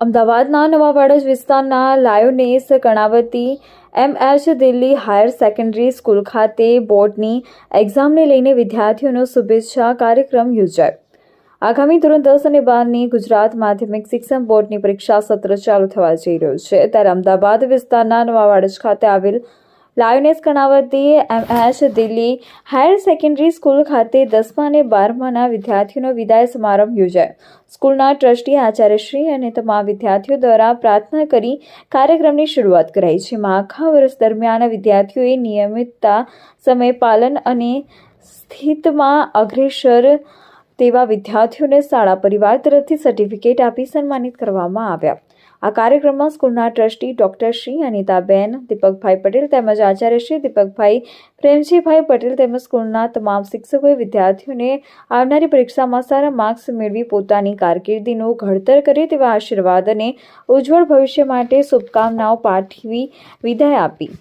અમદાવાદના નવા વાડજ વિસ્તારના lioness Karnavati MH Delhi higher secondary school ખાતે બોર્ડની એક્ઝામને લઈને વિદ્યાર્થીઓનો શુભેચ્છા કાર્યક્રમ યોજાયો। આગામી ધોરણ 10 અને 12ની ગુજરાત માધ્યમિક શિક્ષણ બોર્ડની પરીક્ષા સત્ર ચાલુ થવા જઈ રહ્યું છે, ત્યારે અમદાવાદ વિસ્તારના નવા વાડજ ખાતે આવેલ lioness Karnavati MH Delhi higher secondary school ખાતે 10મા અને 12માના વિદ્યાર્થીઓનો વિદાય સમારંભ યોજાયો। સ્કૂલના ટ્રસ્ટી આચાર્યશ્રી અને તમામ વિદ્યાર્થીઓ દ્વારા પ્રાર્થના કરી કાર્યક્રમની શરૂઆત કરાઈ, જેમાં આખા વર્ષ દરમિયાન વિદ્યાર્થીઓએ નિયમિતતા, સમય પાલન અને શિસ્તમાં અગ્રેસર તેવા વિદ્યાર્થીઓને શાળા પરિવાર તરફથી સર્ટિફિકેટ આપી સન્માનિત કરવામાં આવ્યા। આ કાર્યક્રમમાં સ્કૂલના ટ્રસ્ટી ડોક્ટર શ્રી અનિતાબેન, દીપકભાઈ પટેલ તેમજ આચાર્ય શ્રી દીપકભાઈ પ્રેમજીભાઈ પટેલ તેમજ સ્કૂલના તમામ શિક્ષકોએ વિદ્યાર્થીઓને આવનારી પરીક્ષામાં સારા માર્ક્સ મેળવી પોતાની કારકિર્દીનું ઘડતર કરે તેવા આશીર્વાદ અને ઉજ્જવળ ભવિષ્ય માટે શુભકામનાઓ પાઠવી વિદાય આપી।